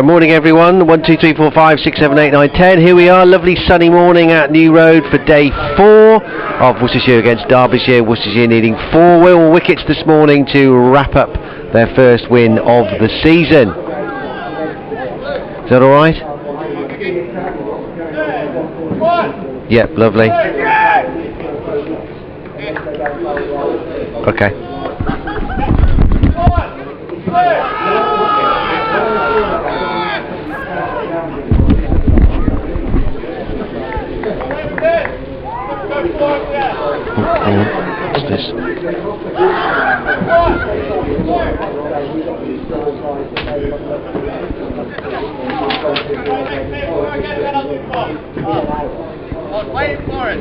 Morning everyone, 1, 2, 3, 4, 5, 6, 7, 8, 9, 10. Here we are, lovely sunny morning at New Road for day 4 of Worcestershire against Derbyshire. Worcestershire needing 4 wickets this morning to wrap up their first win of the season. Is that alright? Yep, lovely. Okay. What's this? Wait for it.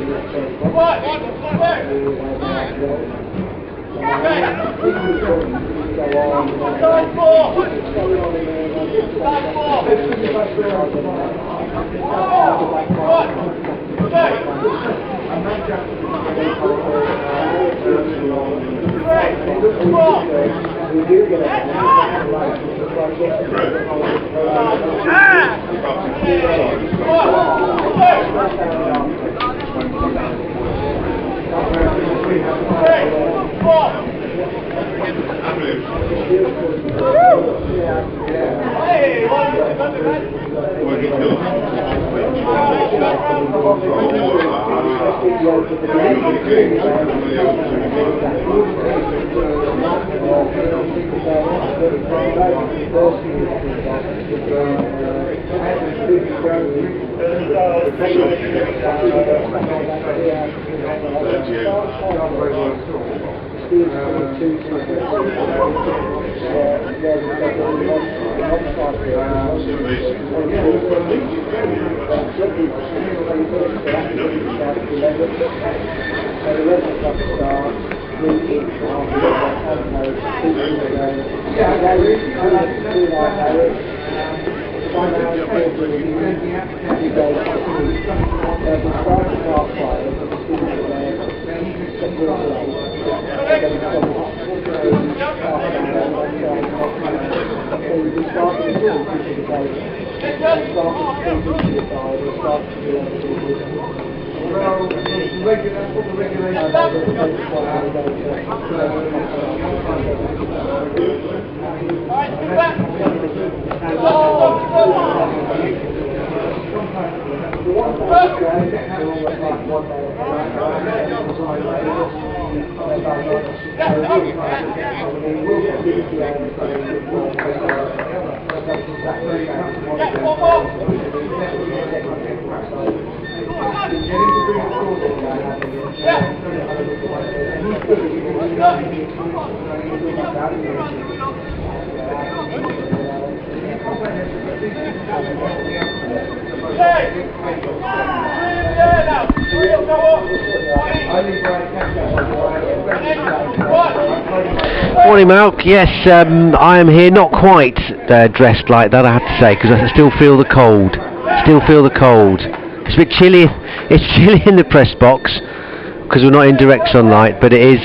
Morning, Malk. Yes, I am here, not quite dressed like that, I have to say, because I still feel the cold. It's a bit chilly. It's chilly in the press box because we're not in direct sunlight, but it is.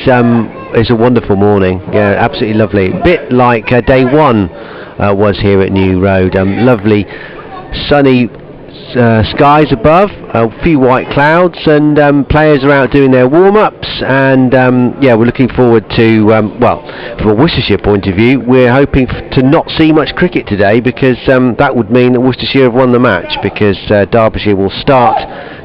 It's a wonderful morning. Yeah, absolutely lovely. A bit like day one was here at New Road. Lovely, sunny skies above, a few white clouds, and players are out doing their warm-ups, and yeah, we're looking forward to, well, from a Worcestershire point of view, we're hoping to not see much cricket today, because that would mean that Worcestershire have won the match, because Derbyshire will start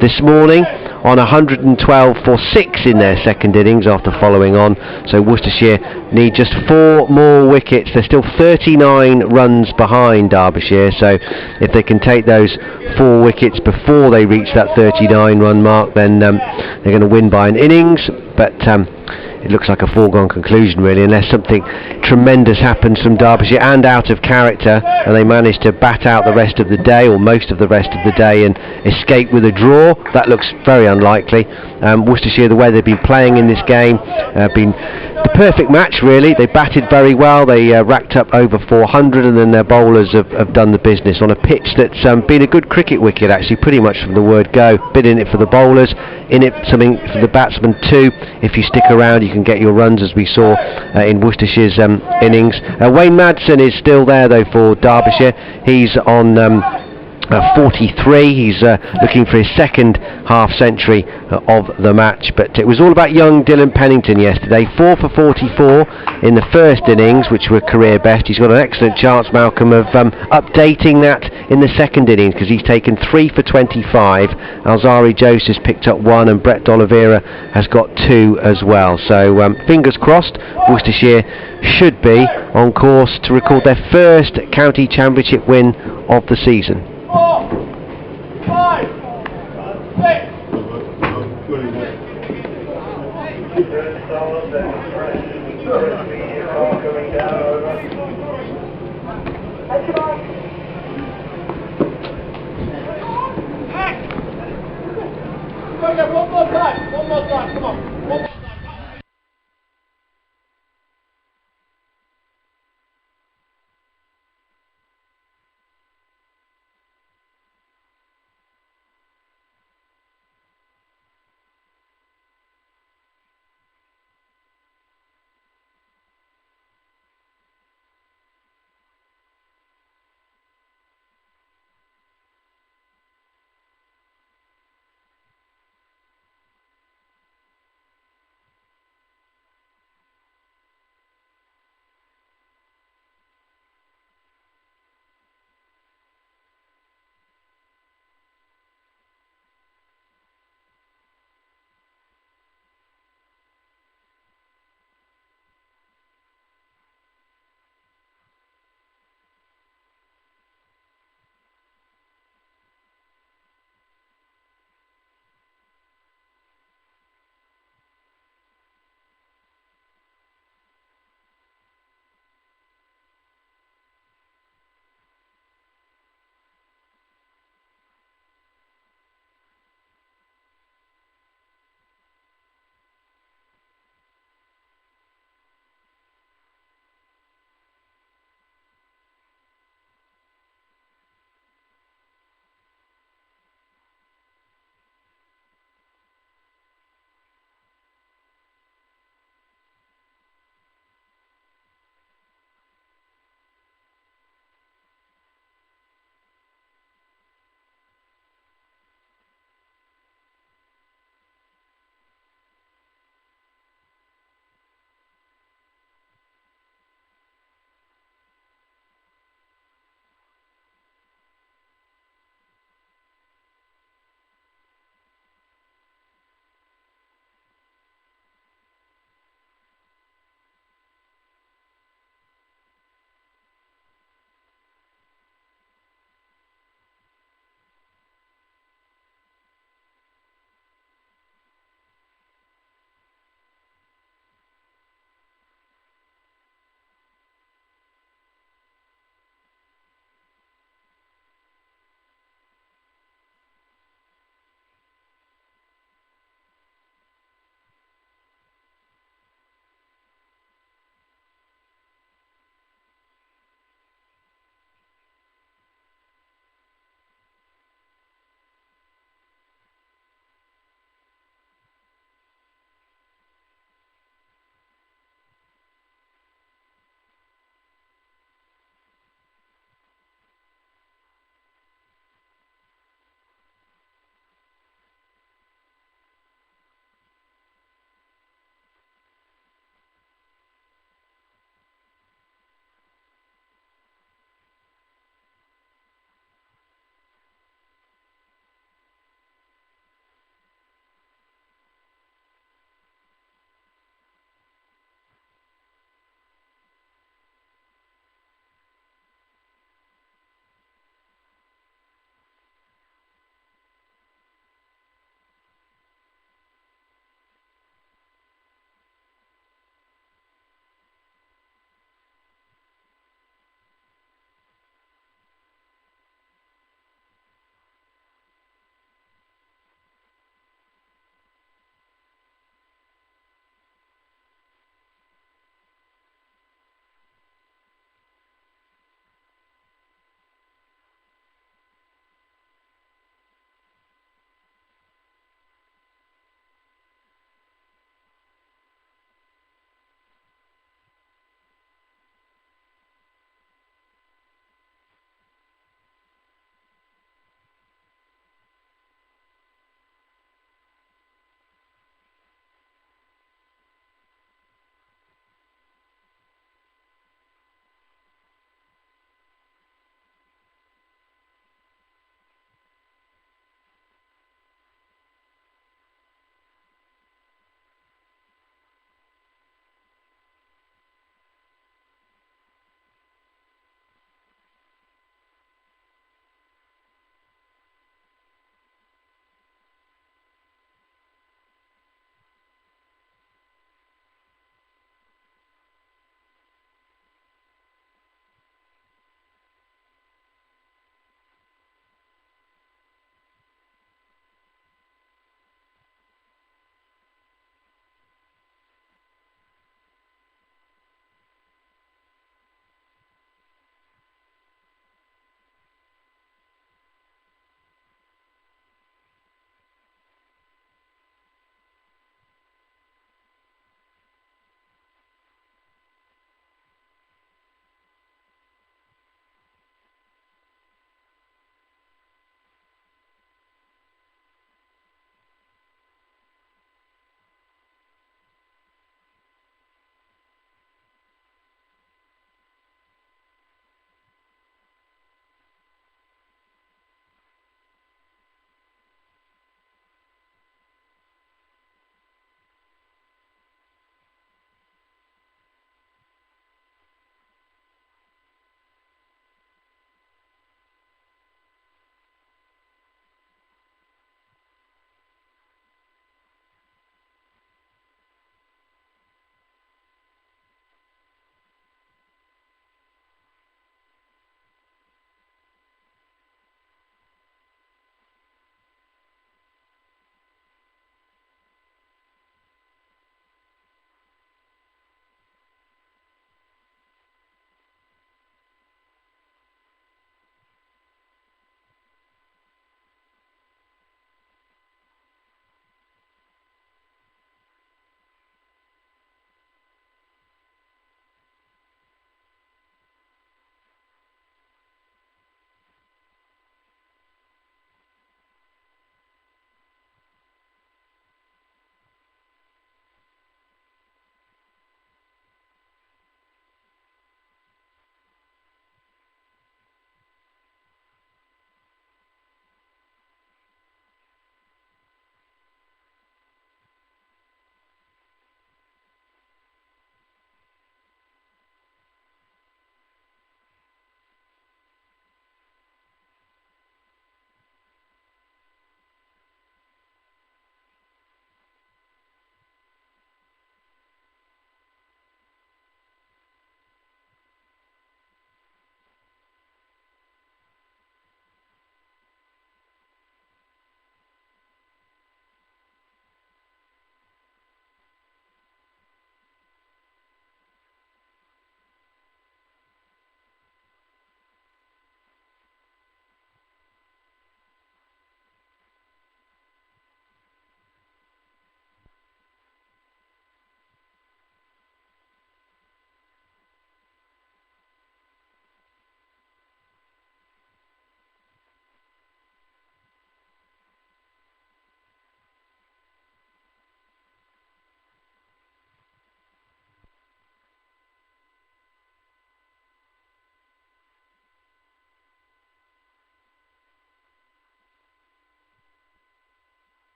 this morning on 112 for 6 in their second innings after following on, so Worcestershire need just 4 more wickets. They're still 39 runs behind Derbyshire, so if they can take those 4 wickets before they reach that 39 run mark, then they're going to win by an innings, but it looks like a foregone conclusion really, unless something tremendous happens from Derbyshire and out of character, and they manage to bat out the rest of the day, or most of the rest of the day, and escape with a draw. That looks very unlikely. Worcestershire, the way they've been playing in this game, been the perfect match really. They batted very well, they racked up over 400, and then their bowlers have done the business on a pitch that's been a good cricket wicket actually, pretty much from the word go. Been in it for the bowlers, in it something for the batsmen too. If you stick around, you can get your runs, as we saw in Worcestershire's innings. Wayne Madsen is still there though for Derbyshire. He's on 43. He's looking for his second half century of the match, but it was all about young Dylan Pennington yesterday. 4 for 44 in the first innings, which were career best. He's got an excellent chance, Malcolm, of updating that in the second innings, because he's taken 3 for 25. Alzari Joseph's picked up 1, and Brett D'Oliveira has got 2 as well, so fingers crossed. Worcestershire should be on course to record their first county championship win of the season. 4, 5, 6. One more time, come on. One more.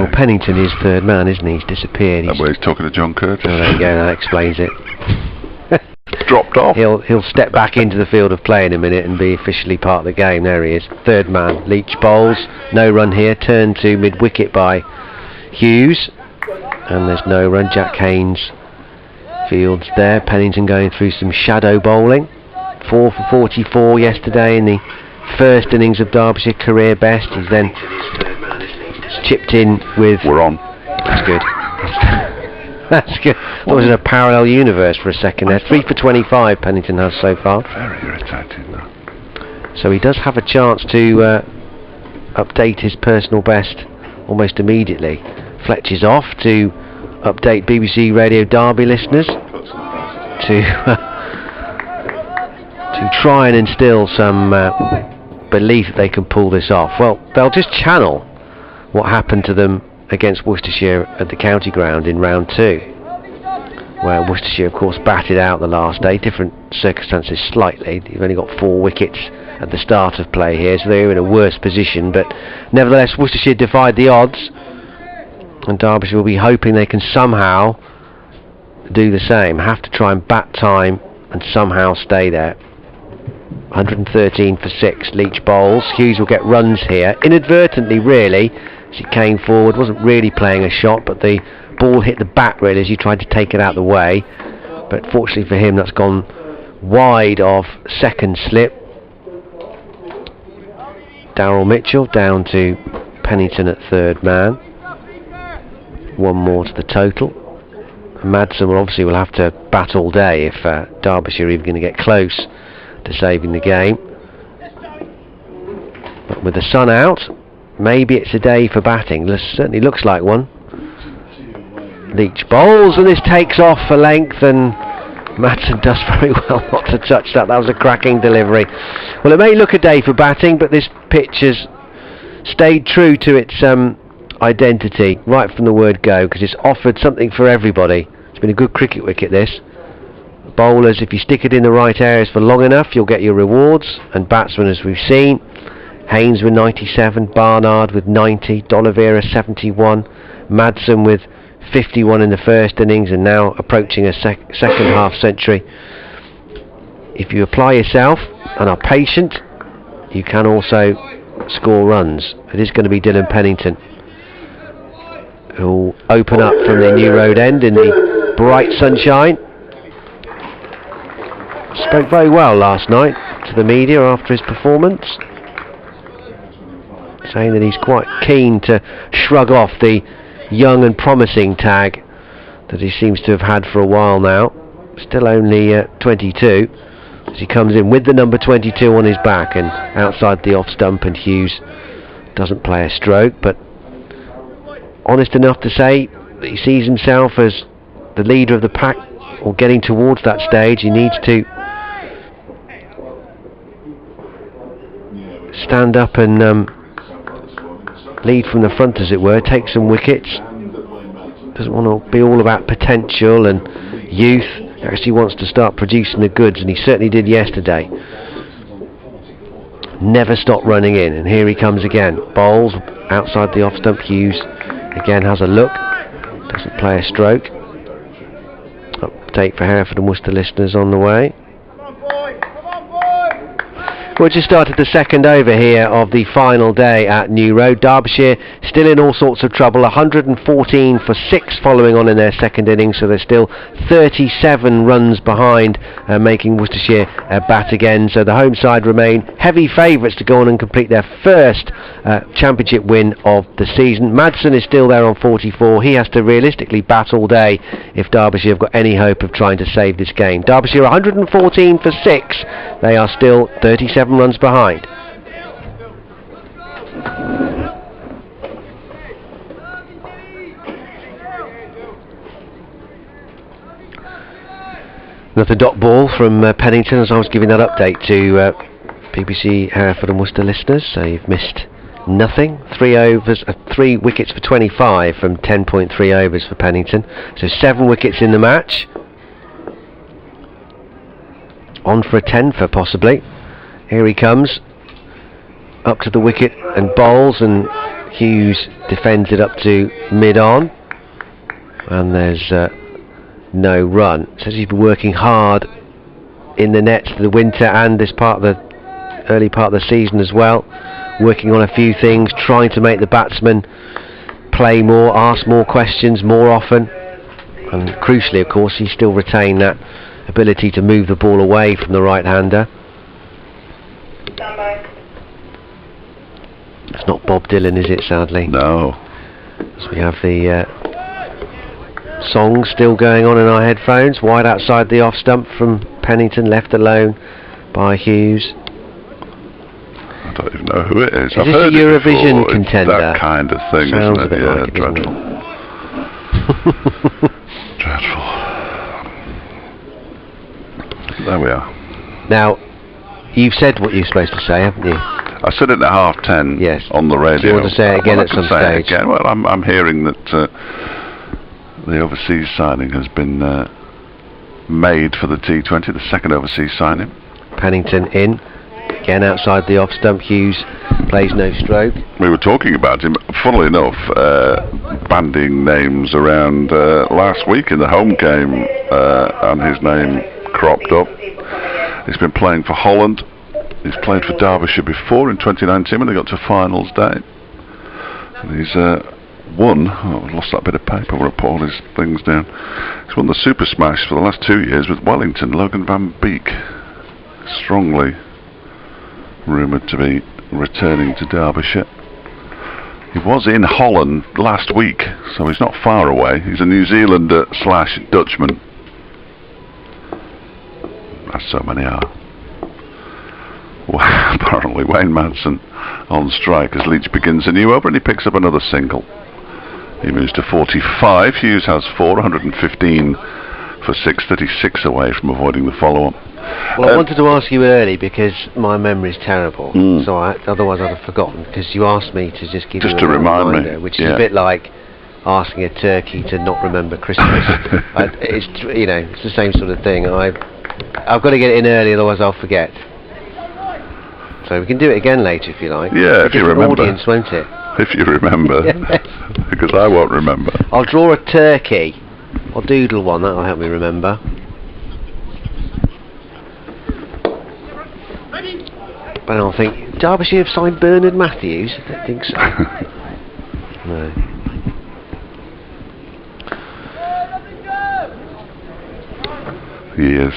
Well, Pennington is third man, isn't he? He's disappeared. That way he's talking to John Curtis. Oh, there you go, that explains it. Dropped off. He'll step back into the field of play in a minute and be officially part of the game. There he is, third man. Leach bowls, no run here, turned to mid-wicket by Hughes, and there's no run. Jack Haynes fields there. Pennington going through some shadow bowling. 4 for 44 yesterday in the first innings of Derbyshire, career best. He's then chipped in with... We're on. That's good. That's good. Thought it was in a parallel universe for a second there. 3 for 25 Pennington has so far. Very irritating, though. So he does have a chance to update his personal best almost immediately. Fletcher's off to update BBC Radio Derby listeners to try and instill some belief that they can pull this off. Well, they'll just channel what happened to them against Worcestershire at the county ground in round 2, where Worcestershire of course batted out the last day. Different circumstances slightly. You've only got 4 wickets at the start of play here, so they're in a worse position, but nevertheless Worcestershire defied the odds, and Derbyshire will be hoping they can somehow do the same. Have to try and bat time and somehow stay there. 113 for 6 Leach bowls. Hughes will get runs here, inadvertently really, as he came forward, wasn't really playing a shot, but the ball hit the bat really as he tried to take it out of the way, but fortunately for him that's gone wide of second slip. Darryl Mitchell down to Pennington at third man. 1 more to the total. Madsen will have to bat all day if Derbyshire are even going to get close to saving the game. But with the sun out, maybe it's a day for batting. Certainly looks like one. Leach bowls, and this takes off for length, and Madsen does very well not to touch that. That was a cracking delivery. Well, it may look a day for batting, but this pitch has stayed true to its identity right from the word go, because it's offered something for everybody. It's been a good cricket wicket, this. Bowlers, if you stick it in the right areas for long enough, you'll get your rewards, and batsmen, as we've seen, Haynes with 97, Barnard with 90, D'Oliveira 71, Madsen with 51 in the first innings, and now approaching a second half century. If you apply yourself and are patient, you can also score runs. It is going to be Dylan Pennington who'll open up from the New Road end in the bright sunshine. Spoke very well last night to the media after his performance, saying that he's quite keen to shrug off the young and promising tag that he seems to have had for a while now. Still only 22, as he comes in with the number 22 on his back and outside the off stump, and Hughes doesn't play a stroke, but honest enough to say that he sees himself as the leader of the pack, or getting towards that stage. He needs to stand up and lead from the front, as it were, take some wickets. Doesn't want to be all about potential and youth. He actually wants to start producing the goods, and he certainly did yesterday. Never stopped running in, and here he comes again. Bowls outside the off stump. Hughes again has a look, doesn't play a stroke. Update for Hereford and Worcester listeners on the way. We've just started the second over here of the final day at New Road. Derbyshire still in all sorts of trouble. 114 for 6 following on in their second innings, so they're still 37 runs behind, making Worcestershire bat again. So the home side remain heavy favourites to go on and complete their first championship win of the season. Madsen is still there on 44. He has to realistically bat all day if Derbyshire have got any hope of trying to save this game. Derbyshire 114 for 6. They are still 37 runs behind. Another dot ball from Pennington, as I was giving that update to BBC Hereford and Worcester listeners, so you've missed nothing. 3 wickets for 25 from 10.3 overs for Pennington, so 7 wickets in the match. On for a 10 for possibly. Here he comes, up to the wicket and bowls, and Hughes defends it up to mid-on, and there's no run. Says he's been working hard in the nets for the winter and this part of the early part of the season as well, working on a few things, trying to make the batsmen play more, ask more questions more often, and crucially, of course, he still retained that ability to move the ball away from the right-hander. It's not Bob Dylan, is it, sadly? No. So we have the song still going on in our headphones, wide outside the off stump from Pennington, left alone by Hughes. I don't even know who it is. Is this a Eurovision contender? That kind of thing, Sounds isn't a bit it? Yeah, like it, dreadful. doesn't Dreadful. There we are. Now, you've said what you're supposed to say, haven't you? I said it at 10:30 Yes. on the radio. Do you want to say it again Well, at I can some say it stage? again. Well, I'm hearing that the overseas signing has been made for the T20, the second overseas signing. Pennington in, again outside the off stump. Hughes plays no stroke. We were talking about him, funnily enough, banding names around last week in the home game, and his name cropped up. He's been playing for Holland. He's played for Derbyshire before in 2019 when they got to finals day. And he's won, I've lost that bit of paper where I put all his things down. He's won the Super Smash for the last 2 years with Wellington, Logan Van Beek. Strongly rumoured to be returning to Derbyshire. He was in Holland last week, so he's not far away. He's a New Zealander / Dutchman. As so many are. Well, apparently Wayne Madsen on strike as Leach begins a new over and he picks up another single. He moves to 45. Hughes has 415 for 636 away from avoiding the follow-up. Well, I wanted to ask you early because my memory's terrible, so otherwise I'd have forgotten, because you asked me to just give you a reminder, which is a bit like asking a turkey to not remember Christmas. It's the same sort of thing. I've got to get it in early, otherwise I'll forget. So we can do it again later if you like. Yeah, if you remember. Audience, won't it? If you remember. Yes. Because I won't remember. I'll draw a turkey. I'll doodle one, that'll help me remember. But I'll think, Derbyshire have signed Bernard Matthews? I don't think so. No. He is.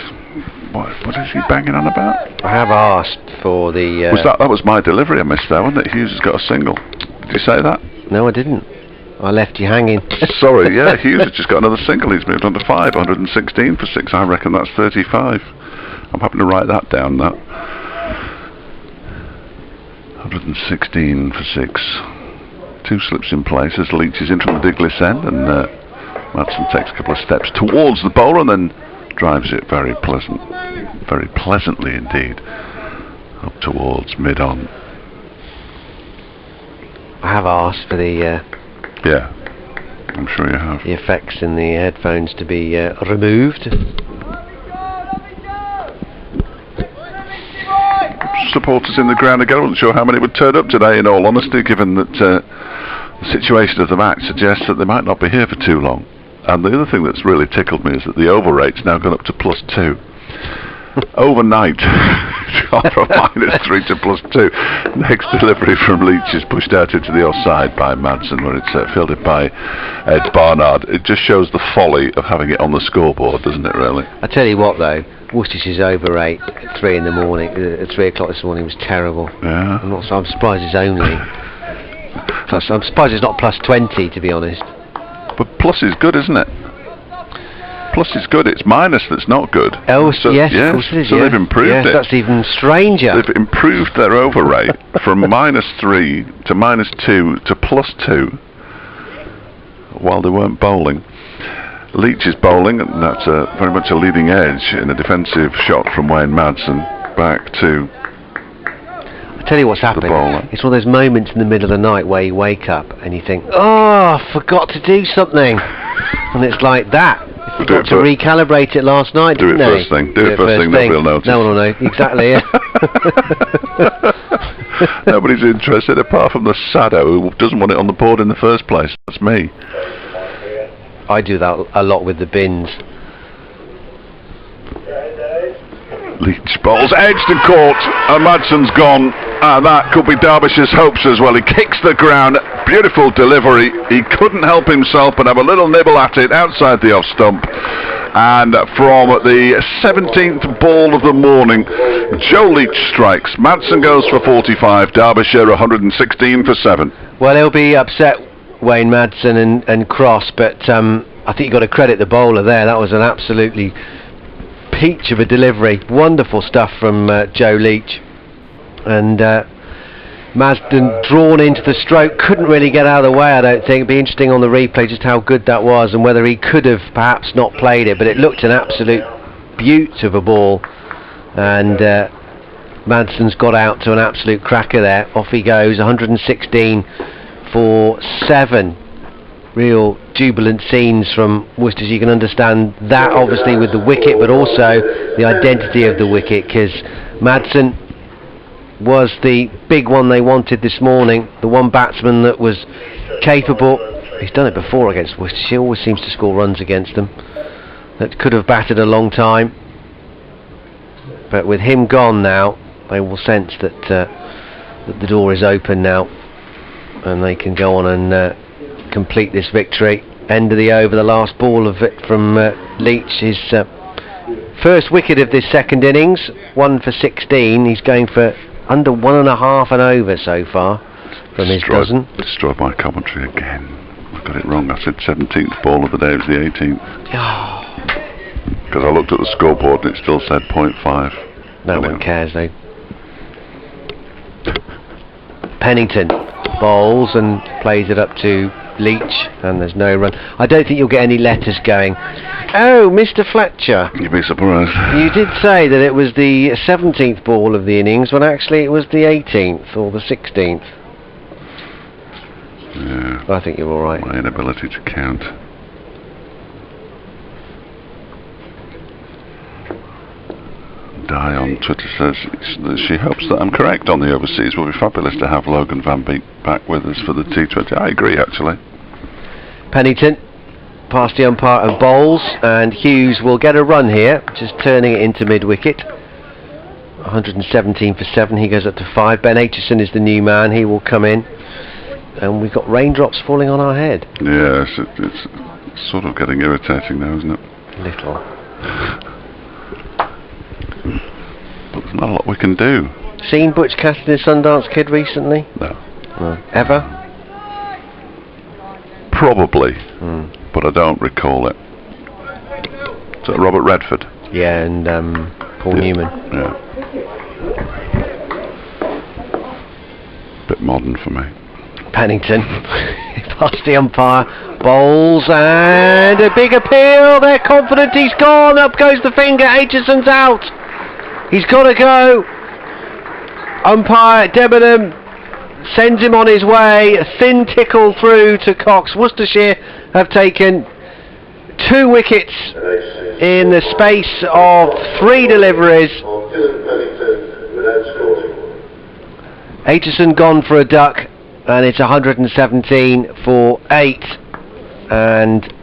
What is he banging on about? I have asked for the... that was my delivery I missed there, wasn't it? Hughes has got a single. Did you say that? No, I didn't. I left you hanging. Sorry, yeah, Hughes has just got another single. He's moved on to 5, 116 for 6. I reckon that's 35. I'm having to write that down, that. 116 for 6. 2 slips in place as Leach is in from the Diglis end, and Madsen takes a couple of steps towards the bowler and then drives it very pleasantly indeed, up towards mid-on. I have asked for the... yeah, I'm sure you have. The effects in the headphones to be removed. Supporters in the ground again. I wasn't sure how many would turn up today, in all honesty, given that the situation of the match suggests that they might not be here for too long. And the other thing that's really tickled me is that the over rate's now gone up to +2. Overnight, from -3 to +2. Next delivery from Leach is pushed out into the offside by Madsen, where it's fielded by Ed Barnard. It just shows the folly of having it on the scoreboard, doesn't it, really? I tell you what, though, Worcestershire's over rate at 3 in the morning, at 3 o'clock this morning was terrible. Yeah. I'm surprised it's only. I'm surprised it's not +20, to be honest. But plus is good, isn't it? Plus is good. It's minus that's not good. Oh, so, yes, of course it is. So they've improved it. That's even stranger. They've improved their over rate from -3 to -2 to +2 while they weren't bowling. Leach is bowling, and that's very much a leading edge in a defensive shot from Wayne Madsen back to... I'll tell you what's happening. It's one of those moments in the middle of the night where you wake up and you think, oh, I forgot to do something. And it's like that. I forgot to recalibrate it last night, Do it first thing. Do it first thing, nobody will notice. No one will know. Exactly, yeah. Nobody's interested apart from the saddo who doesn't want it on the board in the first place. That's me. I do that a lot with the bins. Leach bowls edge to court, and Madson's gone, and that could be Derbyshire's hopes as well. He kicks the ground, beautiful delivery. He couldn't help himself but have a little nibble at it outside the off stump. And from the 17th ball of the morning, Joe Leach strikes. Madsen goes for 45, Derbyshire 116 for 7. Well, he'll be upset, Wayne Madsen and Cross, but I think you've got to credit the bowler there. That was an absolutely peach of a delivery. Wonderful stuff from Joe Leach. And Madsden drawn into the stroke, couldn't really get out of the way, I don't think. It'd be interesting on the replay just how good that was and whether he could have perhaps not played it, but it looked an absolute beaut of a ball. And Madsden's got out to an absolute cracker there. Off he goes, 116 for 7. Real jubilant scenes from Worcestershire. You can understand that obviously with the wicket, but also the identity of the wicket, because Madsen was the big one they wanted this morning, the one batsman that was capable. He's done it before against Worcestershire, always seems to score runs against them, that could have batted a long time, but with him gone now, they will sense that, that the door is open now and they can go on and complete this victory. End of the over, the last ball of it from Leach, his first wicket of this second innings, 1 for 16. He's going for under 1.5 and over so far from his dozen. Destroyed my commentary again. I got it wrong. I said 17th ball of the day, it was the 18th. Because I looked at the scoreboard and it still said 0.5. No one cares though. Pennington bowls and plays it up to Leach, and there's no run. I don't think you'll get any letters going. Oh, Mr. Fletcher, you'd be surprised. You did say that it was the 17th ball of the innings, when actually it was the 18th or the 16th. Yeah. I think you're all right. My inability to count. Di on Twitter says she hopes that I'm correct on the overseas. It would be fabulous to have Logan Van Beek back with us for the T20. I agree, actually. Pennington past the umpire and bowls, and Hughes will get a run here, just turning it into mid-wicket. 117 for 7, he goes up to 5. Ben Aitchison is the new man, he will come in, and we've got raindrops falling on our head. Yes, it's sort of getting irritating now, isn't it? Little. But there's not a lot we can do. Seen Butch Cassidy and Sundance Kid recently? No. Ever? Probably, but I don't recall it. Is that Robert Redford? Yeah, and Paul Newman. Yeah. Bit modern for me. Pennington past the umpire, bowls, and a big appeal. They're confident he's gone. Up goes the finger. Aitchison's out. He's got to go. Umpire Debenham sends him on his way. A thin tickle through to Cox. Worcestershire have taken 2 wickets in the space of 3 deliveries. Aitchison gone for a duck, and it's 117 for 8. And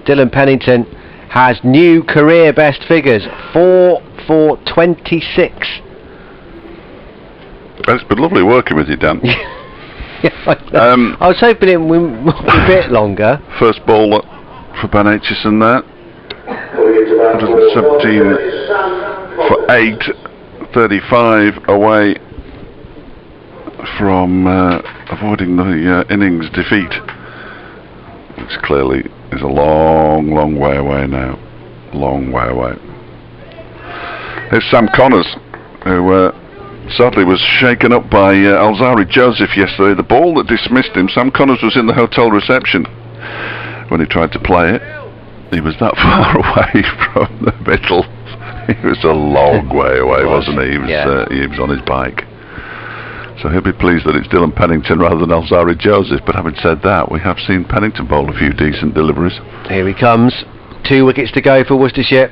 Dylan Pennington has new career best figures, 4 for 26. It's been lovely working with you, Dan. I was hoping it would be a bit longer. First ball for Ben Aitchison there. 117 for 8. 35 away from avoiding the innings defeat, which clearly is a long way away now. Long way away. Here's Sam Connors, who sadly was shaken up by Alzari Joseph yesterday. The ball that dismissed him, Sam Connors was in the hotel reception when he tried to play it. He was that far away from the middle. He was a long way away, wasn't he? He was on his bike. So he'll be pleased that it's Dylan Pennington rather than Alzari Joseph. But having said that, we have seen Pennington bowl a few decent deliveries. Here he comes. 2 wickets to go for Worcestershire.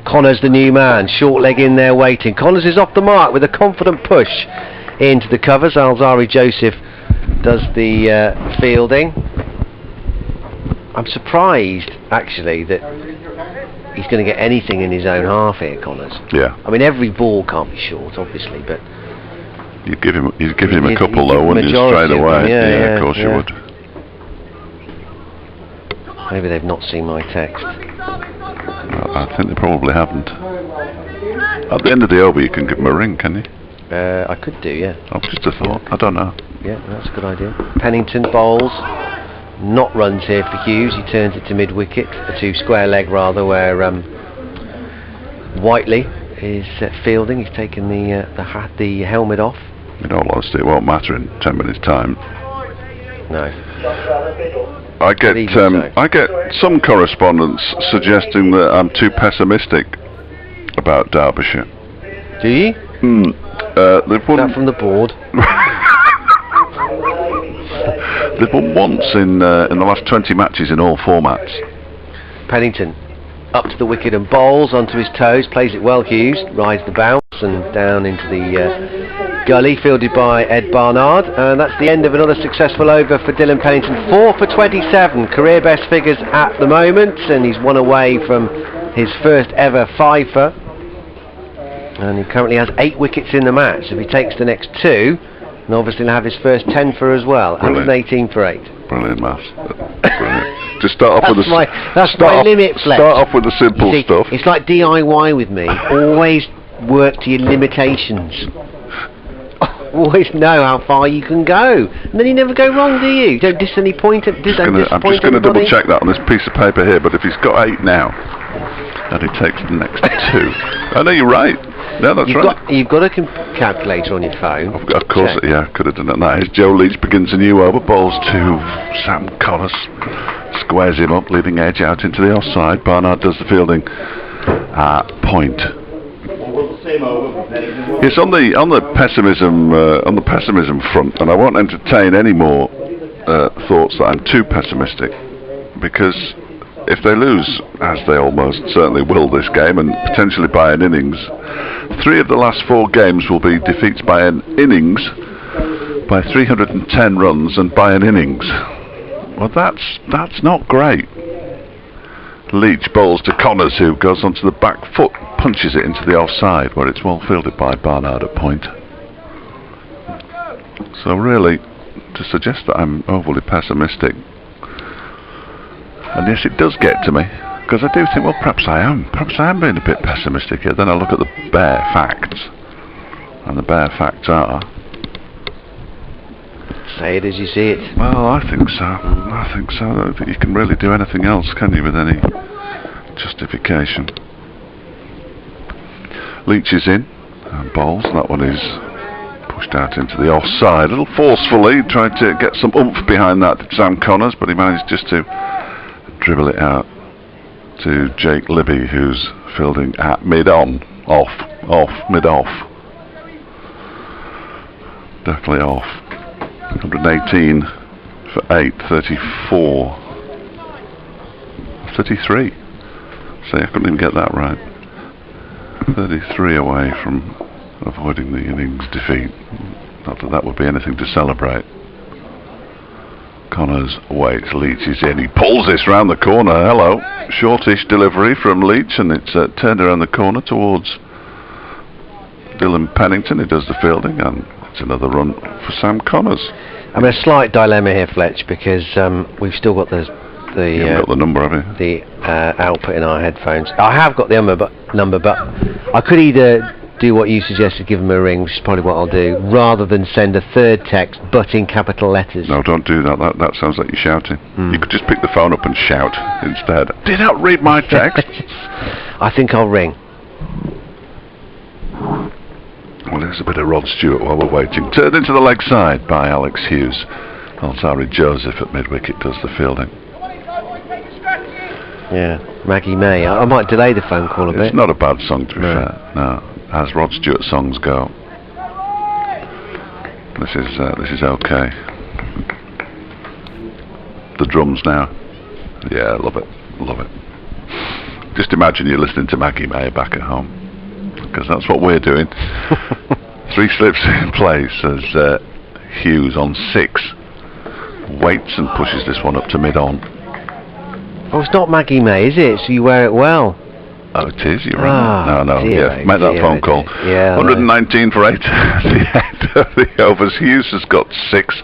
Connors the new man, short leg in there waiting. Connors is off the mark with a confident push. into the covers. Alzari Joseph does the fielding. I'm surprised, actually, that he's going to get anything in his own half here, Connors. Yeah. I mean, every ball can't be short, obviously, but You'd give him a couple though, wouldn't you, straight away? Yeah, of course you would. Maybe they've not seen my text. I think they probably haven't. At the end of the over, you can give him a ring, can you? I could do, yeah. Oh, just a thought. I don't know. Yeah, that's a good idea. Pennington bowls. Not runs here for Hughes. He turns it to mid-wicket, to square leg rather, where Whiteley is fielding. He's taken the helmet off. In all honesty, it won't matter in 10 minutes' time. No. I get some correspondence suggesting that I'm too pessimistic about Derbyshire. Do you? They've won. Is that from the board? They've won once in the last 20 matches in all formats. Pennington up to the wicket and bowls onto his toes, plays it well. Hughes rides the bounce and down into the gully, fielded by Ed Barnard, and that's the end of another successful over for Dylan Pennington. 4 for 27, career best figures at the moment, and he's one away from his first ever fifer, and he currently has 8 wickets in the match. If he takes the next 2, and obviously he'll have his first 10 for as well. 118 for 8. Brilliant, maths. Brilliant. Just start off with that's my limit, Fletch. Start off with the simple stuff. It's like DIY with me. Always work to your limitations. Always know how far you can go, and then you never go wrong, do you? Don't disappoint him. I'm just going to double check that on this piece of paper here. But if he's got 8 now, and he takes the next 2, I know you're right. No, that's right. You've got a calculator on your phone. Of course, yeah, could have done it. Now, Joe Leach begins a new over, balls to Sam Connors, squares him up, leaving edge out into the offside. Barnard does the fielding at point. Yes, on the pessimism front, and I won't entertain any more thoughts that I'm too pessimistic, because if they lose, as they almost certainly will this game, and potentially by an innings, 3 of the last 4 games will be defeats by an innings, by 310 runs, and by an innings. Well, that's not great. Leach bowls to Connors, who goes onto the back foot, punches it into the offside, where it's well fielded by Barnard at point. So really, to suggest that I'm overly pessimistic, and yes, it does get to me, because I do think, well, perhaps I am being a bit pessimistic here. Then I look at the bare facts, and the bare facts are... Say it as you see it. Well, I think so. I think so. I don't think you can really do anything else, can you, with any justification. Leach is in, and bowls. That one is pushed out into the offside. A little forcefully, tried to get some oomph behind that Sam Connors, but he managed just to dribble it out to Jake Libby, who's fielding at mid-on. Mid-off. Definitely off. 118 for 8, 34. 33. See, I couldn't even get that right. 33 away from avoiding the innings defeat. Not that that would be anything to celebrate. Connors waits, Leach is in, he pulls this round the corner. Hello, shortish delivery from Leach, and it's turned around the corner towards Dylan Pennington, who does the fielding, and it's another run for Sam Connors. I'm in a slight dilemma here, Fletch, because we've still got you haven't got the number, have you? The output in our headphones. I have got the number, but I could either do what you suggested, give him a ring, which is probably what I'll do, rather than send a third text, but in capital letters. No, don't do that. That sounds like you're shouting. You could just pick the phone up and shout instead. Did not read my text. I think I'll ring. Well, there's a bit of Rod Stewart while we're waiting. Turned into the leg side by Alex Hughes. Alzari Joseph at mid-wicket does the fielding. Yeah, Maggie May. I might delay the phone call a bit. It's not a bad song, to be fair. No, as Rod Stewart songs go. This is okay. The drums now. Yeah, love it. Just imagine you're listening to Maggie May back at home, because that's what we're doing. 3 3 slips in place as Hughes on 6 waits and pushes this one up to mid-on. Oh, it's not Maggie May, is it? So you wear it well. Oh, it is, you're right. No, dear, yeah, make that phone call. Yeah, 119 for 8 at the end of the overs. Hughes has got 6,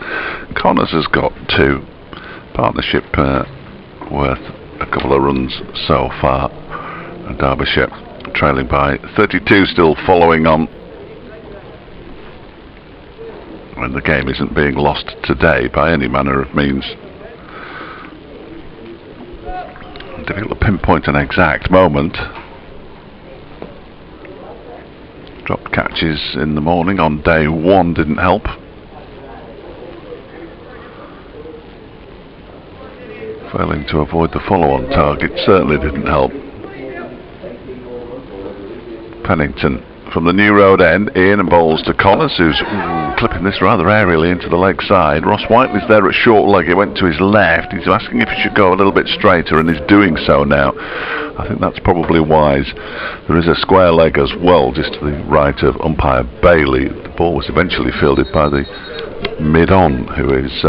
Connors has got 2. Partnership worth a couple of runs so far. And Derbyshire trailing by 32, still following on. And the game isn't being lost today by any manner of means. Difficult to pinpoint an exact moment. Dropped catches in the morning on day 1 didn't help. Failing to avoid the follow-on target certainly didn't help. Pennington from the New Road end, Ian, and bowls to Connors, who's clipping this rather aerially into the leg side. Ross Whiteley's there at short leg. He went to his left. He's asking if he should go a little bit straighter, and is doing so now. I think that's probably wise. There is a square leg as well, just to the right of umpire Bailey. The ball was eventually fielded by the mid-on, who is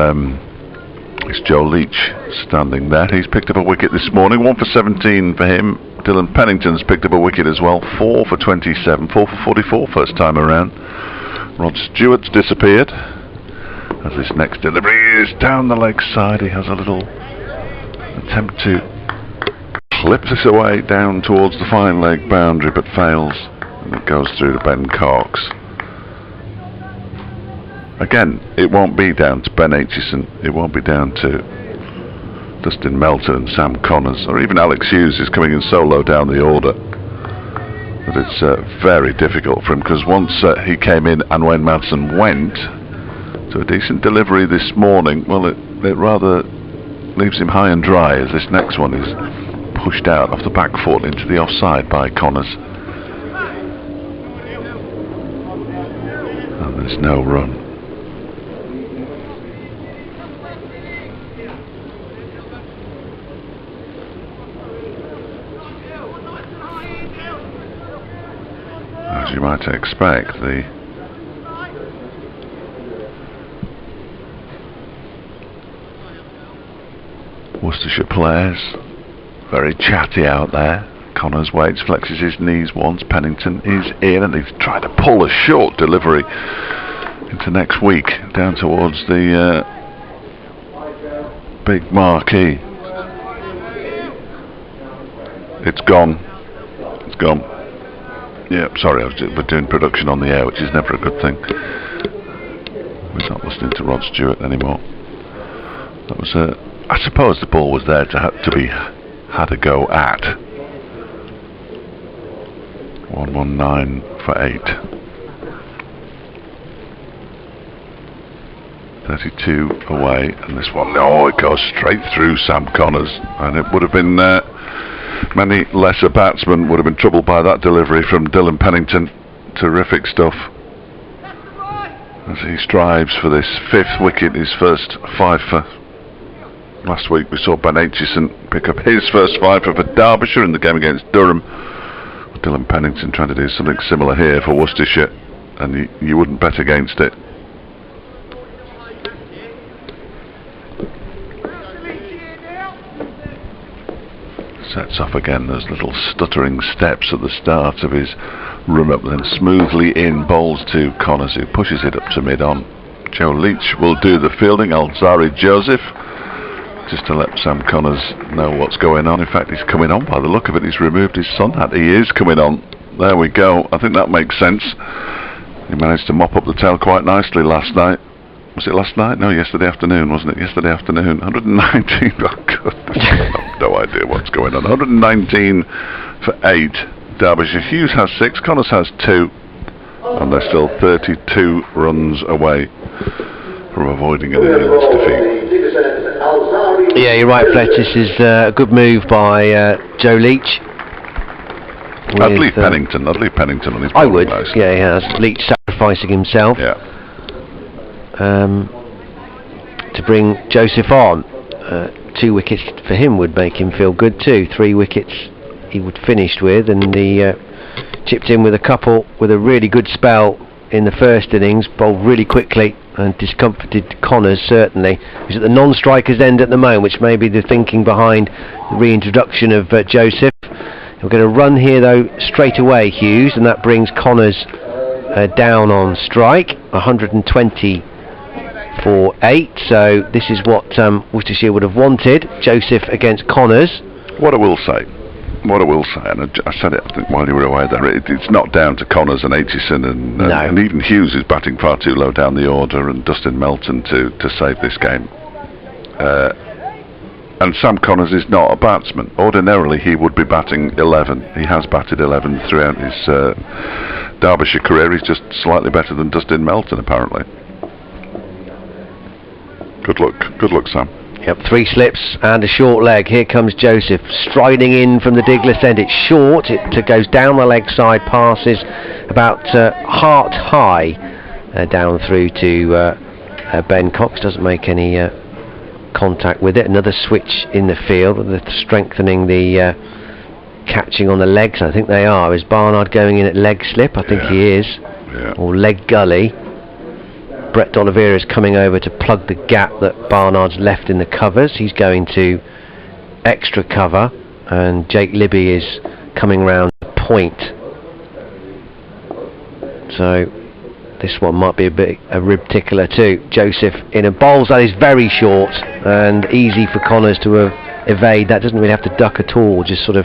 it's Joe Leach standing there. He's picked up a wicket this morning, 1 for 17 for him. Dylan Pennington's picked up a wicket as well, 4 for 27, 4 for 44 first time around. Rod Stewart's disappeared as this next delivery is down the leg side. He has a little attempt to clip this away down towards the fine leg boundary, but fails, and it goes through to Ben Cox. Again, it won't be down to Ben Aitchison, it won't be down to Dustin Melton and Sam Connors, or even Alex Hughes is coming in so low down the order that it's very difficult for him, because once he came in and Wayne Madsen went to a decent delivery this morning, well, it rather leaves him high and dry, as this next one is pushed out off the back foot into the offside by Connors, and there's no run. As you might expect, the Worcestershire players very chatty out there. Connors waits, flexes his knees once. Pennington is in, and he's trying to pull a short delivery into next week down towards the big marquee. It's gone. It's gone. Yeah, sorry, we're doing production on the air, which is never a good thing. We're not listening to Rod Stewart anymore. That was I suppose the ball was there to be had a go at. 119 for 8. 32 away, and this one, no, it goes straight through Sam Connors, and it would have been many lesser batsmen would have been troubled by that delivery from Dylan Pennington. Terrific stuff as he strives for this 5th wicket, his first 5-fer. Last week we saw Ben Aitchison pick up his first 5-fer for Derbyshire in the game against Durham. Dylan Pennington trying to do something similar here for Worcestershire, and you wouldn't bet against it. Sets off again, those little stuttering steps at the start of his run up, then smoothly in, bowls to Connors, who pushes it up to mid-on. Joe Leach will do the fielding, Alzari Joseph, just to let Sam Connors know what's going on. In fact, he's coming on by the look of it. He's removed his sun hat. He is coming on. There we go. I think that makes sense. He managed to mop up the tail quite nicely last night. Was it last night? No, yesterday afternoon, wasn't it? Yesterday afternoon. 119. Oh, goodness. I have no idea what's going on. 119 for 8. Derbyshire. Hughes has 6. Connors has 2. And they're still 32 runs away from avoiding an innings defeat. Yeah, you're right, Fletch. This is a good move by Joe Leach. I'd leave Pennington. I'd leave Pennington on his I would. Nicely. Yeah, he has. Leach sacrificing himself. Yeah. To bring Joseph on. 2 wickets for him would make him feel good too. 3 wickets he would finished with, and he chipped in with a couple with a really good spell in the first innings, bowled really quickly and discomforted Connors certainly. He's at the non-striker's end at the moment, which may be the thinking behind the reintroduction of Joseph. He'll get a run here though straight away, Hughes, and that brings Connors down on strike, 120 for 8. So this is what Worcestershire would have wanted. Joseph against Connors. What I will say, and I said it I think while you were away there, it's not down to Connors and Aitchison and even Hughes is batting far too low down the order, and Dustin Melton to save this game. And Sam Connors is not a batsman. Ordinarily he would be batting 11. He has batted 11 throughout his Derbyshire career. He's just slightly better than Dustin Melton apparently. Good luck Sam. Yep, 3 slips and a short leg. Here comes Joseph striding in from the Diglis end. It's short, it goes down the leg side, passes about heart high down through to Ben Cox. Doesn't make any contact with it. Another switch in the field, strengthening the catching on the legs. I think they are. Is Barnard going in at leg slip? I think he is. Yeah. Or leg gully. Brett D'Oliveira is coming over to plug the gap that Barnard's left in the covers. He's going to extra cover, and Jake Libby is coming round the point. So this one might be a rib tickler too. Joseph in a bowls that is very short and easy for Connors to evade. That doesn't really have to duck at all, just sort of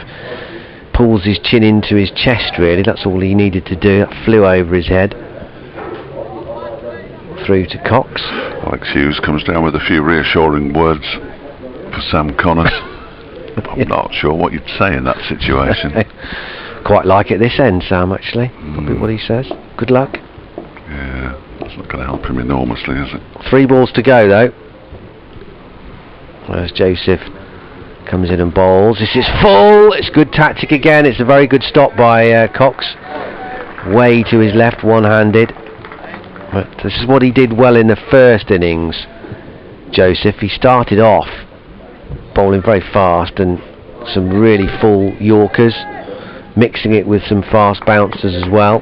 pulls his chin into his chest really. That's all he needed to do. That flew over his head. Through to Cox. Alex Hughes comes down with a few reassuring words for Sam Connors. I'm not sure what you'd say in that situation. Quite like it this end, Sam, actually. Probably what he says. Good luck. Yeah, that's not going to help him enormously, is it? 3 balls to go though. As Joseph comes in and bowls. This is full. It's good tactic again. It's a very good stop by Cox. Way to his left, one-handed. But this is what he did well in the first innings, Joseph. He started off bowling very fast and some really full Yorkers, mixing it with some fast bouncers as well.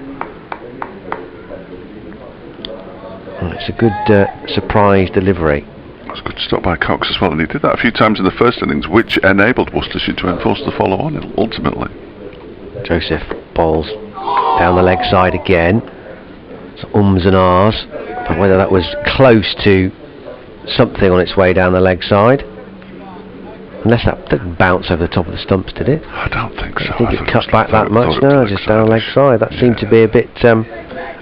It's a good surprise delivery. It's a good stop by Cox as well, and he did that a few times in the first innings, which enabled Worcestershire to enforce the follow-on ultimately. Joseph bowls down the leg side again. Ums and ahs, but whether that was close to something on its way down the leg side. Unless that didn't bounce over the top of the stumps, did it? I don't think so. I think it cut back that much. No, just down the leg side. That seemed to be a bit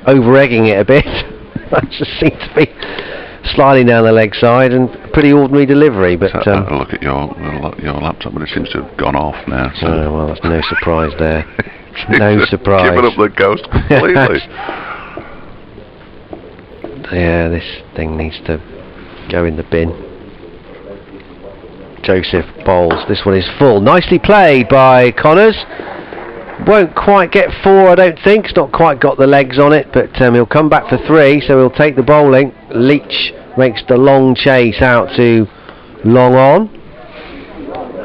over-egging it a bit. That just seemed to be sliding down the leg side, and pretty ordinary delivery. But look at your laptop, but it seems to have gone off now. So. Oh, well, that's no surprise there. No surprise. Giving up the ghost completely. Yeah, this thing needs to go in the bin. Joseph bowls. This one is full. Nicely played by Connors. Won't quite get 4, I don't think. It's not quite got the legs on it, but he'll come back for 3, so he'll take the bowling. Leach makes the long chase out to long on.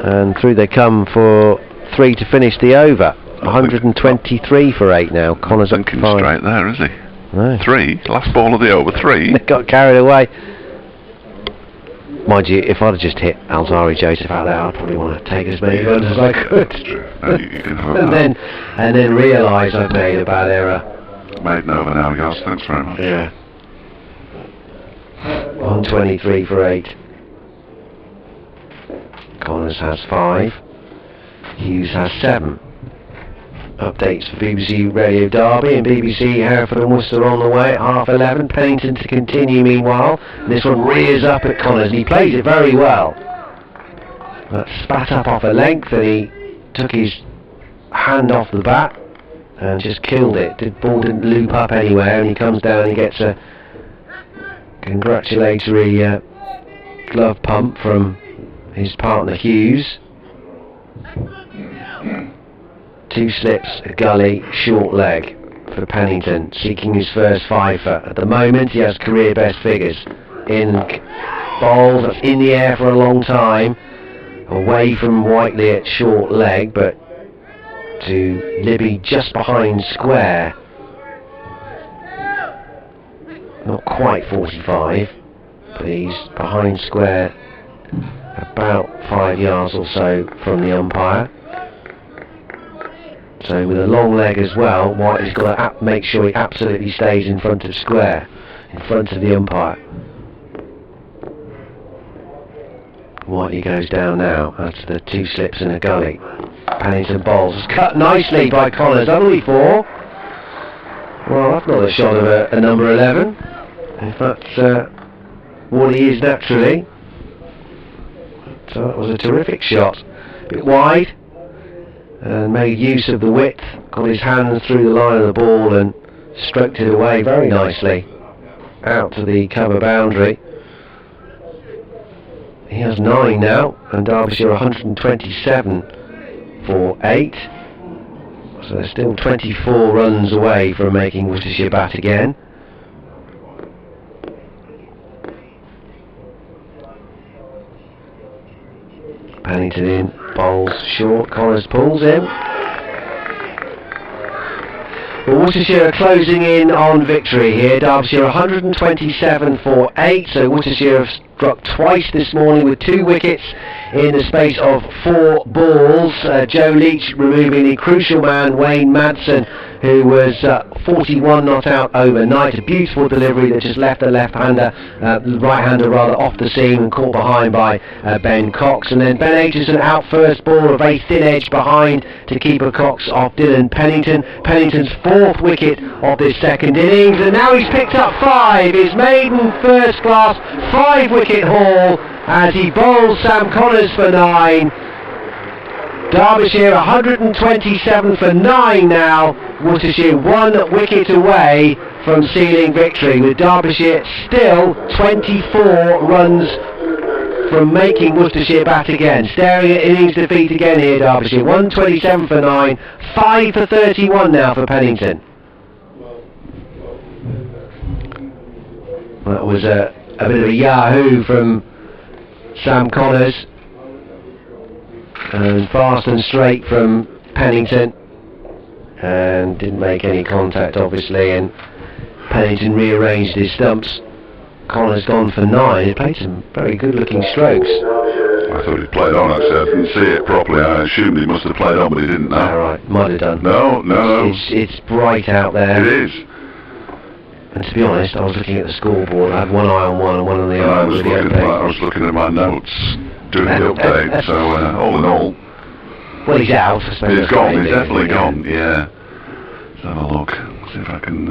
And through they come for 3 to finish the over. 123 for 8 now. Connors up 5. Straight there, is he? No. 3, last ball of the over, 3. They got carried away. Mind you, if I'd have just hit Alzari Joseph out there, I'd probably want to take as many runs as I could. and then realise I've made a bad error. Made no now, guys. Thanks very much. Yeah. 123 for 8. Connors has 5. Hughes has 7. Updates for BBC Radio Derby and BBC Hereford and Worcester on the way at 11:30. Pennington to continue meanwhile. This one rears up at Connors and he plays it very well. That spat up off a length and he took his hand off the bat and just killed it. The ball didn't loop up anywhere, and he comes down and he gets a congratulatory glove pump from his partner Hughes. 2 slips, a gully, short leg for Pennington, seeking his first fifer. At the moment he has career best figures. In bowls, that's in the air for a long time, away from Whiteley at short leg, but to Libby just behind square. quite 45, but he's behind square about 5 yards or so from the umpire. So with a long leg as well, White has got to make sure he absolutely stays in front of square, in front of the umpire. Whiteley goes down now after the 2 slips in a gully. Pennington bowls, cut nicely by Connors, only 4. Well, that's not a shot of a number 11, if that's what he is naturally. So that was a terrific shot, a bit wide, and made use of the width, got his hands through the line of the ball and stroked it away very nicely out to the cover boundary. He has 9 now, and Derbyshire 127 for 8. So they're still 24 runs away from making Worcestershire bat again. Pennington in, bowls short, Connors pulls him. Well, Worcestershire are closing in on victory here. Derbyshire 127 for 8, so Worcestershire have struck twice this morning with 2 wickets in the space of 4 balls. Joe Leach removing the crucial man Wayne Madsen, who was 41 not out overnight. A beautiful delivery that just left the left-hander, right-hander rather, off the seam and caught behind by Ben Cox. And then Ben Aitchison out first ball, a very thin edge behind to keeper Cox off Dylan Pennington. Pennington's 4th wicket of this second innings, and now he's picked up 5, his maiden first-class 5-wicket haul as he bowls Sam Connors for 9. Derbyshire 127 for 9 now. Worcestershire 1 wicket away from sealing victory, with Derbyshire still 24 runs from making Worcestershire bat again. Staring at innings defeat again here, Derbyshire. 127 for 9, 5 for 31 now for Pennington. That was a bit of a yahoo from Sam Connors, and fast and straight from Pennington, and didn't make any contact obviously, and Pennington rearranged his stumps. Connors gone for 9. He played some very good looking strokes. I thought he played on, actually. I didn't see it properly. I assumed he must have played on, but he didn't. Right, might have done. No. It's bright out there. It is. And to be honest, I was looking at the scoreboard. I had one eye on one and one on the eye. I was looking at my notes, doing the update. So all in all, well, he's out. I suppose he's gone. He's definitely gone. Yeah. Let's have a look. See if I can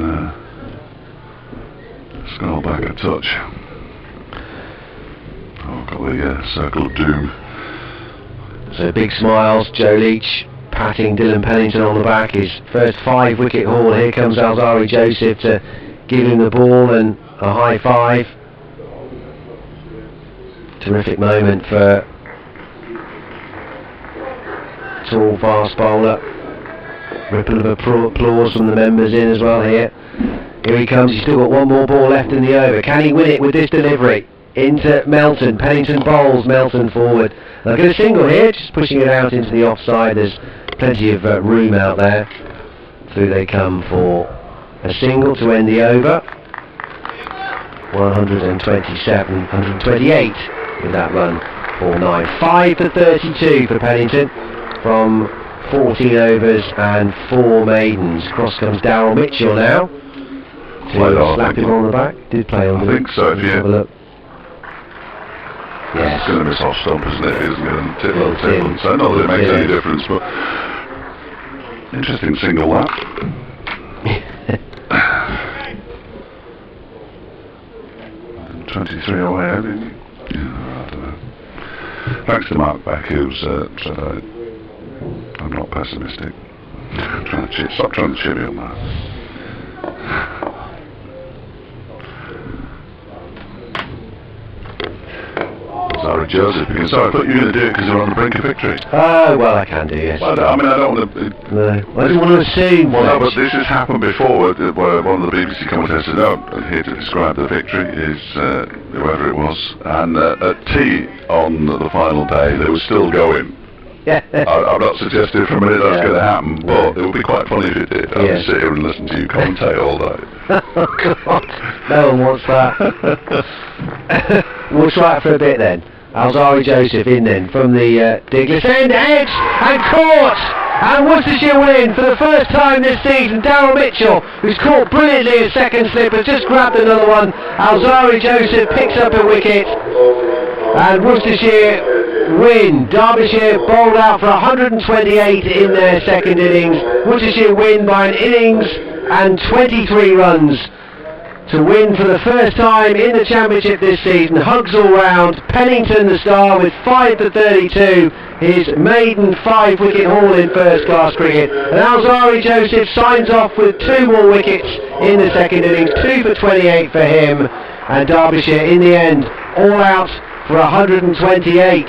scroll back a touch. Oh, got the circle of doom. So big smiles. Joe Leach patting Dylan Pennington on the back. His first 5-wicket haul. Here comes Alzari Joseph to give him the ball and a high 5. Terrific moment for tall fast bowler. Ripple of applause from the members in as well here. Here he comes. He's still got 1 more ball left in the over. Can he win it with this delivery? Into Melton. Pennington bowls Melton forward. They'll get a single here, just pushing it out into the offside. There's plenty of room out there. Through they come for a single to end the over. 127, 128 with that run for 9. 5 for 32 for Pennington from 14 overs and 4 maidens. Cross comes Darryl Mitchell now to slap him on the back. Did play on. I think so. If you have a look. Yes. It's going to miss off stump, isn't it? It's going to tip. So not that it makes any difference, but interesting single that. 23 away, I mean, I don't know. Thanks to Mark Beck, who's said I'm not pessimistic. Stop trying to chip me on that. Sorry, Joseph, because I thought you were going to do it because you're on the brink of victory. Oh, well, I can do, yes. Well, I mean, I don't want to... No, I didn't want to assume. No, but this has happened before, where one of the BBC commentators said, "Oh, here to describe the victory is whoever it was," and at tea on the final day, they were still going. Yeah. I'm not suggesting for a minute that's going to happen, but it would be quite funny if it did. I would sit here and listen to you commentate all day. Oh, God. No one wants that. We'll try it for a bit then. Alzari Joseph in then from the Diglis end, edge and caught, and Worcestershire win for the first time this season. Darryl Mitchell, who's caught brilliantly a second slip, has just grabbed another one. Alzari Joseph picks up a wicket, and Worcestershire win. Derbyshire bowled out for 128 in their second innings. Worcestershire win by an innings and 23 runs to win for the first time in the championship this season. Hugs all round. Pennington the star with 5 for 32, his maiden 5-wicket haul in first class cricket, and Alzari Joseph signs off with 2 more wickets in the second innings, 2 for 28 for him, and Derbyshire in the end all out for 128.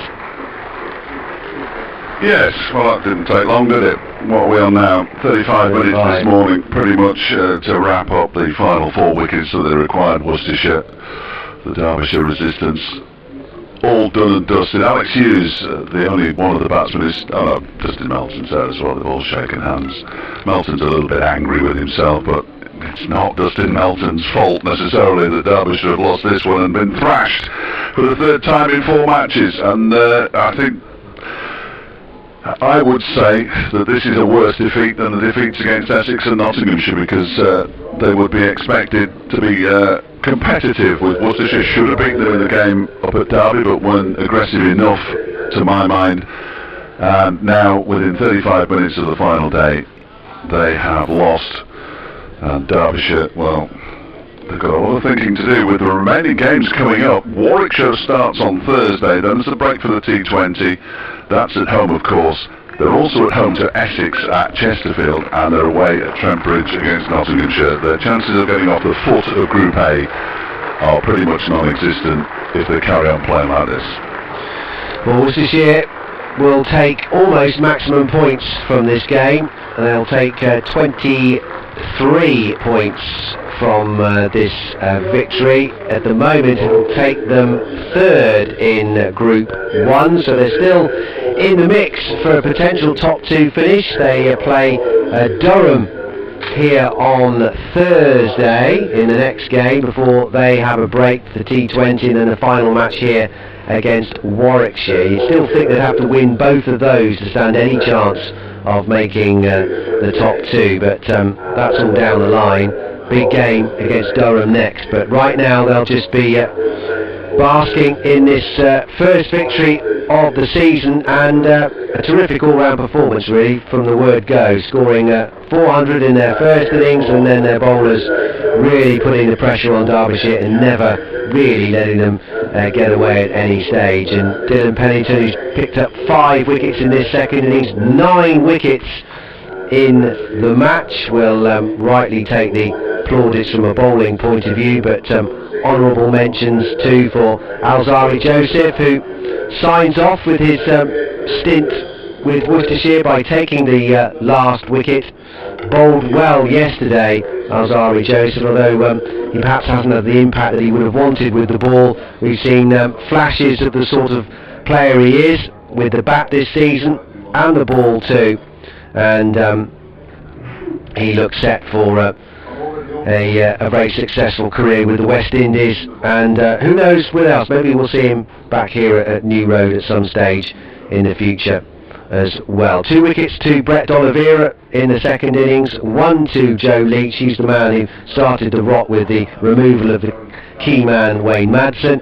Yes, well that didn't take long, did it? What are we on now? 35 minutes this morning, pretty much to wrap up the final 4 wickets that they required Worcestershire. The Derbyshire resistance all done and dusted. Alex Hughes, the only one of the batsmen is... Oh no, Dustin Melton's there as well, they've all shaken hands. Melton's a little bit angry with himself, but it's not Dustin Melton's fault necessarily that Derbyshire have lost this one and been thrashed for the 3rd time in 4 matches, and I would say that this is a worse defeat than the defeats against Essex and Nottinghamshire, because they would be expected to be competitive with Worcestershire. Should have beaten them in the game up at Derby, but weren't aggressive enough to my mind. And now, within 35 minutes of the final day, they have lost. And Derbyshire, well, they've got a lot of thinking to do with the remaining games coming up. Warwickshire starts on Thursday, then there's a break for the T20. That's at home, of course. They're also at home to Essex at Chesterfield, and they're away at Trent Bridge against Nottinghamshire. Their chances of getting off the foot of Group A are pretty much non-existent if they carry on playing like this. Well, Worcestershire will take almost maximum points from this game. They'll take 23 points from this victory. At the moment it will take them 3rd in Group 1, so they're still in the mix for a potential top 2 finish. They play Durham here on Thursday in the next game before they have a break for the T20, and then the final match here against Warwickshire. You still think they'd have to win both of those to stand any chance of making the top 2, but that's all down the line. Big game against Durham next, but right now they'll just be basking in this first victory of the season, and a terrific all-round performance really from the word go, scoring 400 in their first innings, and then their bowlers really putting the pressure on Derbyshire and never really letting them get away at any stage. And Dylan Pennington, who's picked up 5 wickets in this second innings, 9 wickets in the match, will rightly take the plaudits from a bowling point of view, but honourable mentions too for Alzari Joseph, who signs off with his stint with Worcestershire by taking the last wicket. Bowled well yesterday, Alzari Joseph, although he perhaps hasn't had the impact that he would have wanted with the ball. We've seen flashes of the sort of player he is with the bat this season and the ball too, and he looks set for a very successful career with the West Indies, and who knows what else. Maybe we'll see him back here at New Road at some stage in the future as well. 2 wickets to Brett D'Oliveira in the second innings, 1 to Joe Leach. He's the man who started the rot with the removal of the key man Wayne Madsen,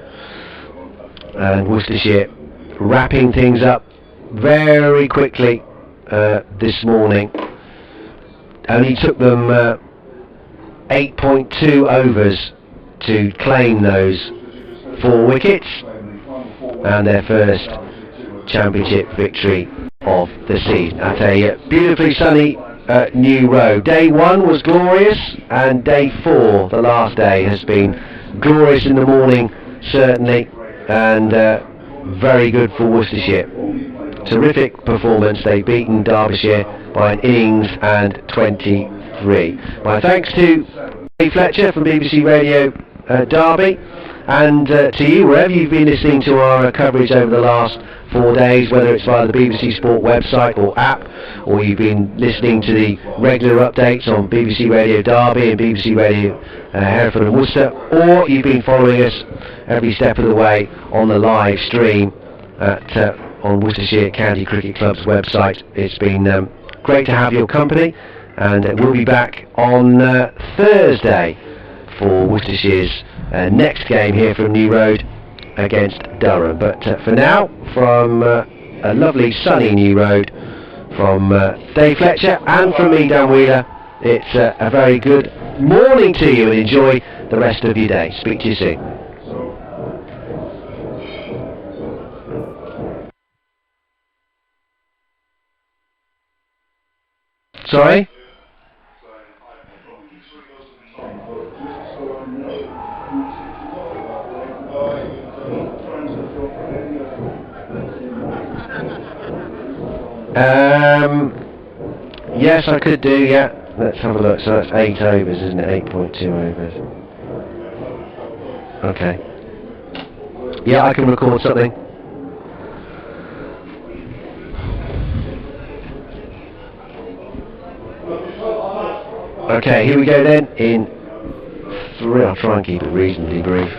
and Worcestershire wrapping things up very quickly this morning. Only took them 8.2 overs to claim those 4 wickets and their first championship victory of the season at a beautifully sunny New Road. Day 1 was glorious, and day 4, the last day, has been glorious in the morning certainly, and very good for Worcestershire. Terrific performance. They've beaten Derbyshire by an innings and 23. My thanks to Dave Fletcher from BBC Radio Derby, and to you, wherever you've been listening to our coverage over the last 4 days, whether it's via the BBC Sport website or app, or you've been listening to the regular updates on BBC Radio Derby and BBC Radio Hereford and Worcester, or you've been following us every step of the way on the live stream on Worcestershire County Cricket Club's website. It's been great to have your company, and we'll be back on Thursday for Worcestershire's next game here from New Road against Durham. But for now, from a lovely sunny New Road, from Dave Fletcher and from me, Dan Wheeler, it's a very good morning to you, and enjoy the rest of your day. Speak to you soon. Sorry? Yes, I could do, yeah. Let's have a look. So that's 8 overs, isn't it? 8.2 overs. Okay. Yeah, I can record something. Okay, here we go then, in 3. I'll try and keep it reasonably brief.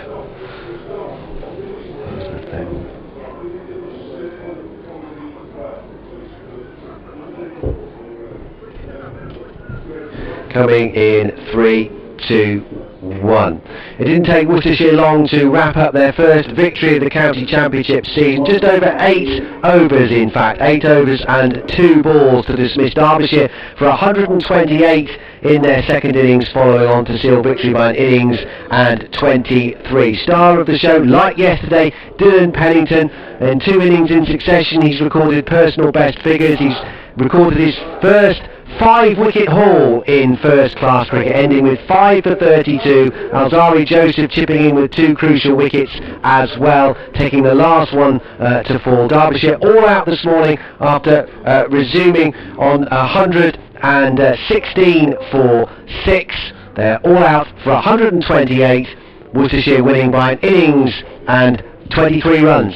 Coming in 3, 2, 1. It didn't take Worcestershire long to wrap up their first victory of the county championship season. Just over 8 overs, in fact. 8 overs and 2 balls to dismiss Derbyshire for 128 in their second innings, following on to seal victory by an innings and 23. Star of the show, like yesterday, Dylan Pennington. In 2 innings in succession, he's recorded personal best figures. He's recorded his first 5-wicket haul in first-class cricket, ending with 5 for 32. Alzari Joseph chipping in with 2 crucial wickets as well, taking the last one to fall. Derbyshire all out this morning after resuming on 116 for 6. They're all out for 128. Worcestershire winning by an innings and 23 runs.